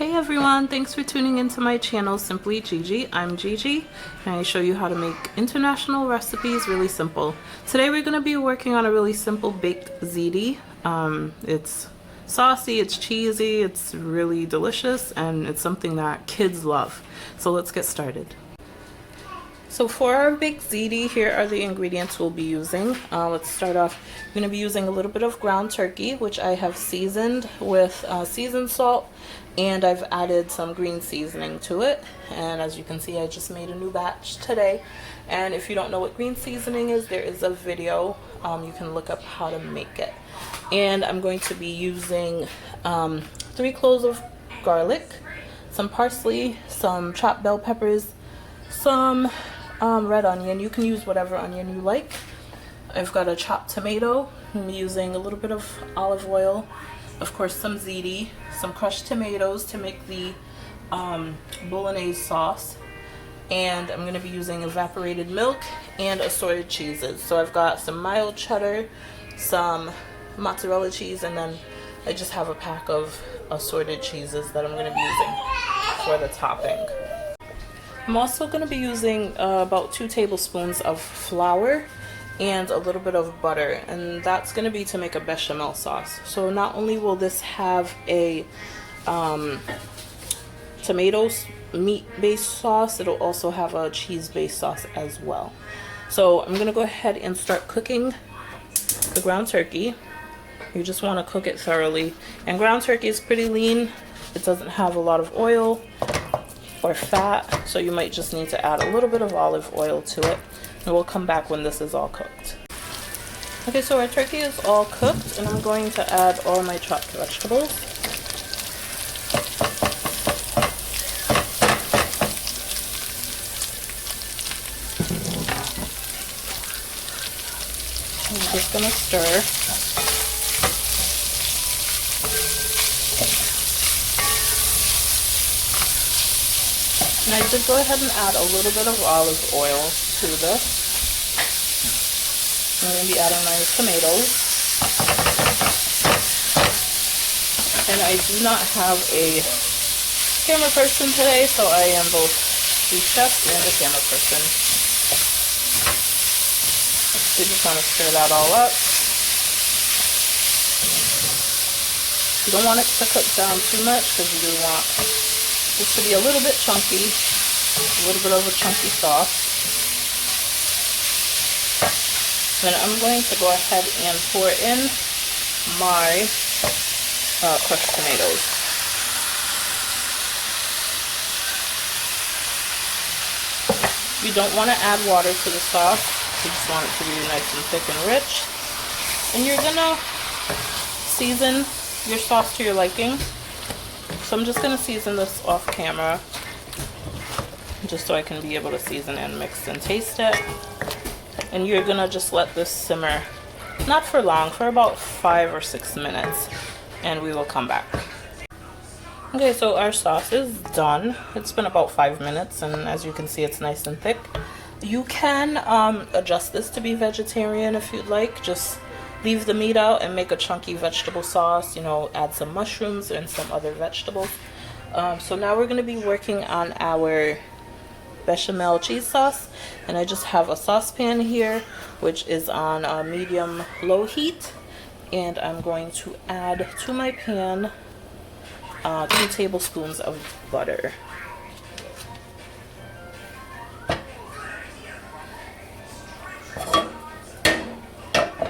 Hey everyone, thanks for tuning into my channel Simply Dji-ji. I'm Dji-ji and I show you how to make international recipes really simple. Today we're going to be working on a really simple baked ziti. It's saucy, it's cheesy, it's really delicious, and it's something that kids love. So let's get started. So for our baked ziti, here are the ingredients we'll be using. Let's start off. I'm going to be using a little bit of ground turkey, which I have seasoned with seasoned salt, and I've added some green seasoning to it. And as you can see, I just made a new batch today. And if you don't know what green seasoning is, there is a video. You can look up how to make it. And I'm going to be using 3 cloves of garlic, some parsley, some chopped bell peppers, some red onion. You can use whatever onion you like. I've got a chopped tomato. I'm using a little bit of olive oil, of course some ziti, some crushed tomatoes to make the bolognese sauce, and I'm going to be using evaporated milk and assorted cheeses. So I've got some mild cheddar, some mozzarella cheese, and then I just have a pack of assorted cheeses that I'm going to be using for the topping. I'm also going to be using about 2 tablespoons of flour and a little bit of butter, and that's going to be to make a bechamel sauce. So not only will this have a tomato meat based sauce, it'll also have a cheese based sauce as well. So I'm going to go ahead and start cooking the ground turkey. You just want to cook it thoroughly, and ground turkey is pretty lean. It doesn't have a lot of oil or fat, so you might just need to add a little bit of olive oil to it, and we'll come back when this is all cooked. Okay, so our turkey is all cooked, and I'm going to add all my chopped vegetables. I'm just gonna stir. And I did go ahead and add a little bit of olive oil to this. I'm going to be adding my tomatoes. And I do not have a camera person today, so I am both the chef and the camera person. So you just want to stir that all up. You don't want it to cook down too much because you do want this to be a little bit chunky, a little bit of a chunky sauce. Then I'm going to go ahead and pour in my crushed tomatoes. You don't want to add water to the sauce. You just want it to be nice and thick and rich. And you're gonna season your sauce to your liking. So I'm just going to season this off camera, just so I can be able to season and mix and taste it. And you're going to just let this simmer, not for long, for about 5 or 6 minutes, and we will come back. Okay, so our sauce is done. It's been about 5 minutes, and as you can see, it's nice and thick. You can adjust this to be vegetarian if you'd like. Just leave the meat out and make a chunky vegetable sauce, you know, add some mushrooms and some other vegetables. So now we're going to be working on our bechamel cheese sauce, and I just have a saucepan here which is on medium low heat, and I'm going to add to my pan 2 tablespoons of butter.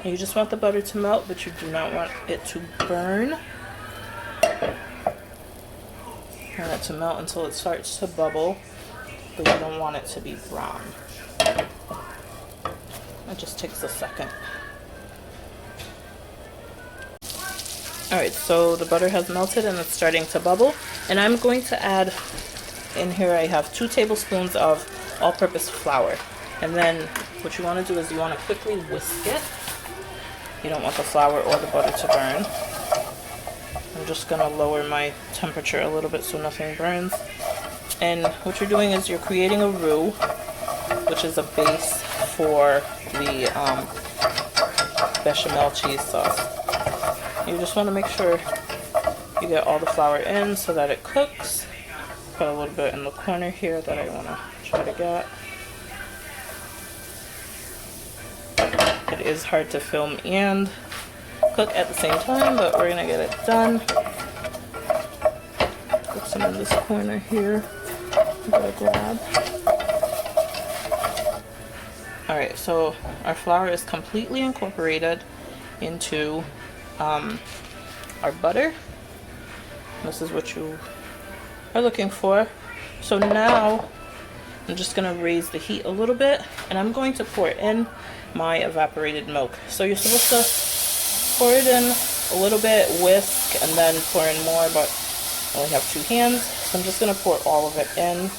You just want the butter to melt, but you do not want it to burn. You want it to melt until it starts to bubble, but you don't want it to be brown. It just takes a second. Alright, so the butter has melted and it's starting to bubble. And I'm going to add, in here I have 2 tablespoons of all-purpose flour. And then what you want to do is you want to quickly whisk it. You don't want the flour or the butter to burn. I'm just going to lower my temperature a little bit so nothing burns. And what you're doing is you're creating a roux, which is a base for the bechamel cheese sauce. You just want to make sure you get all the flour in so that it cooks. Got a little bit in the corner here that I want to try to get. It is hard to film and cook at the same time, but we're gonna get it done. Put some in this corner here. I'm gonna grab. Alright, so our flour is completely incorporated into our butter. This is what you are looking for. So now I'm just gonna raise the heat a little bit, and I'm going to pour in my evaporated milk. So you're supposed to pour it in a little bit, whisk, and then pour in more, but I only have 2 hands, so I'm just gonna pour all of it in,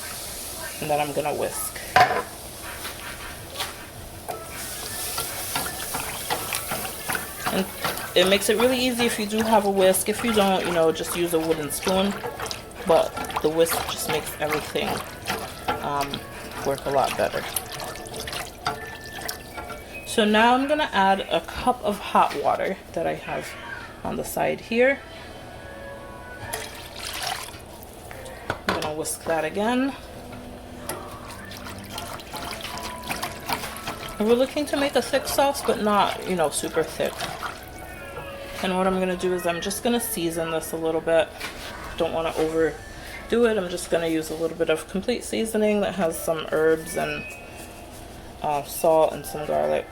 and then I'm gonna whisk. And it makes it really easy if you do have a whisk. If you don't, you know, just use a wooden spoon, but the whisk just makes everything work a lot better. So now I'm gonna add a cup of hot water that I have on the side here. I'm gonna whisk that again. And we're looking to make a thick sauce, but not, you know, super thick. And what I'm gonna do is I'm just gonna season this a little bit. Don't want to overdo it. I'm just gonna use a little bit of complete seasoning that has some herbs and salt and some garlic.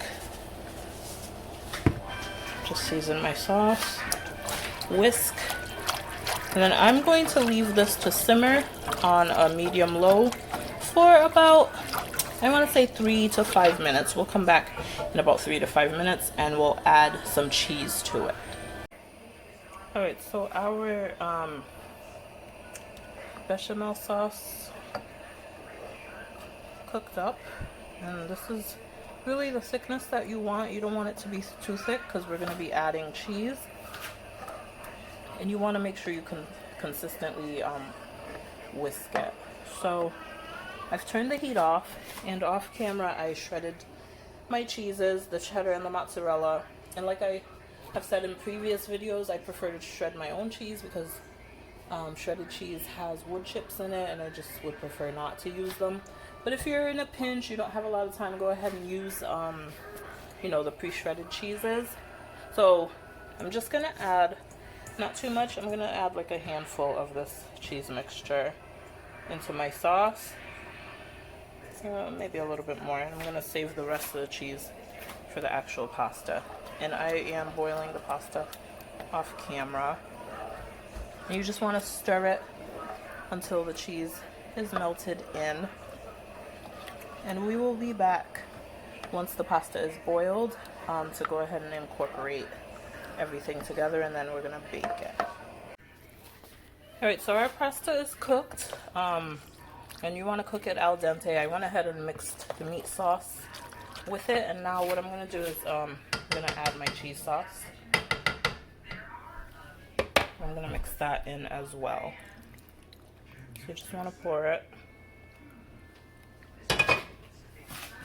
Just season my sauce. Whisk. And then I'm going to leave this to simmer on a medium-low for about, I want to say 3 to 5 minutes. We'll come back in about 3 to 5 minutes and we'll add some cheese to it. Alright, so our bechamel sauce cooked up, and this is really the thickness that you want. You don't want it to be too thick because we're going to be adding cheese, and you want to make sure you can consistently whisk it. So I've turned the heat off, and off camera I shredded my cheeses, the cheddar and the mozzarella. And like I have said in previous videos, I prefer to shred my own cheese because shredded cheese has wood chips in it, and I just would prefer not to use them. But if you're in a pinch, you don't have a lot of time, go ahead and use you know, the pre-shredded cheeses. So I'm just gonna add, not too much, I'm gonna add like a handful of this cheese mixture into my sauce. Maybe a little bit more, and I'm gonna save the rest of the cheese for the actual pasta. And I am boiling the pasta off camera. And you just want to stir it until the cheese is melted in. And we will be back once the pasta is boiled to go ahead and incorporate everything together, and then we're going to bake it. Alright, so our pasta is cooked, and you want to cook it al dente. I went ahead and mixed the meat sauce with it, and now what I'm going to do is I'm going to add my cheese sauce. I'm going to mix that in as well. So you just want to pour it.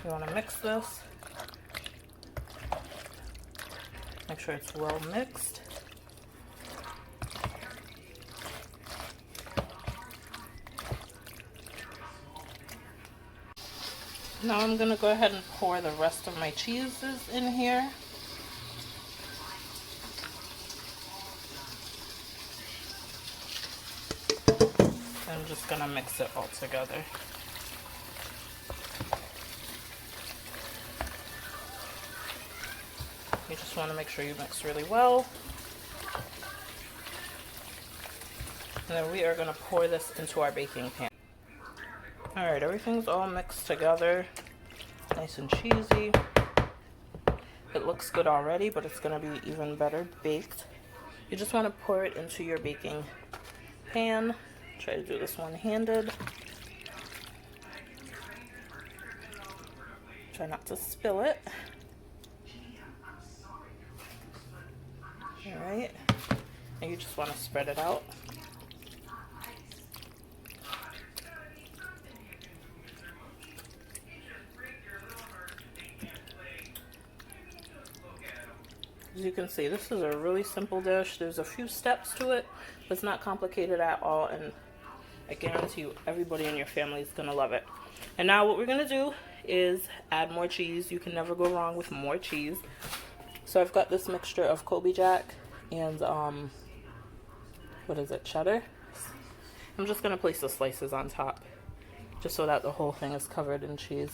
You want to mix this. Make sure it's well mixed. Now I'm going to go ahead and pour the rest of my cheeses in here. I'm just going to mix it all together. You just want to make sure you mix really well. And then we are going to pour this into our baking pan. Alright, everything's all mixed together, nice and cheesy. It looks good already, but it's going to be even better baked. You just want to pour it into your baking pan. Try to do this one-handed. Try not to spill it. Alright, and you just want to spread it out. As you can see, this is a really simple dish. There's a few steps to it, but it's not complicated at all, and I guarantee you everybody in your family is gonna love it. And now what we're gonna do is add more cheese. You can never go wrong with more cheese. So I've got this mixture of Colby Jack and what is it, cheddar? I'm just gonna place the slices on top just so that the whole thing is covered in cheese.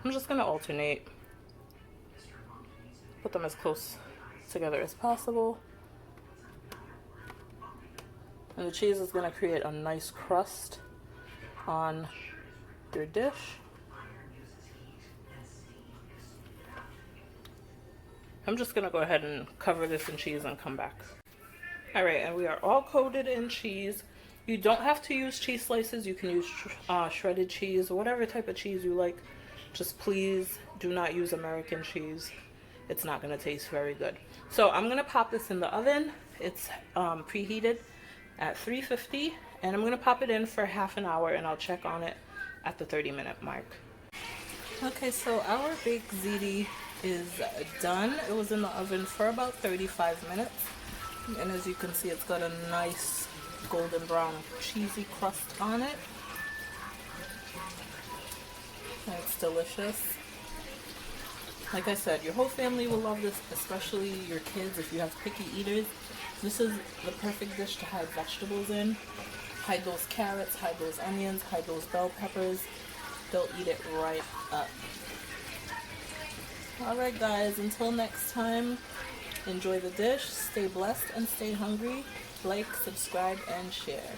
I'm just gonna alternate, put them as close together as possible, and the cheese is going to create a nice crust on your dish. I'm just going to go ahead and cover this in cheese and come back. Alright, and we are all coated in cheese. You don't have to use cheese slices. You can use shredded cheese or whatever type of cheese you like. Just please do not use American cheese. It's not going to taste very good. So I'm going to pop this in the oven. It's preheated at 350, and I'm going to pop it in for half an hour, and I'll check on it at the 30-minute mark. Okay, so our baked ziti is done. It was in the oven for about 35 minutes, and as you can see, it's got a nice golden brown cheesy crust on it, and it's delicious. Like I said, your whole family will love this, especially your kids if you have picky eaters. This is the perfect dish to hide vegetables in. Hide those carrots, hide those onions, hide those bell peppers. They'll eat it right up. Alright guys, until next time, enjoy the dish, stay blessed and stay hungry. Like, subscribe, and share.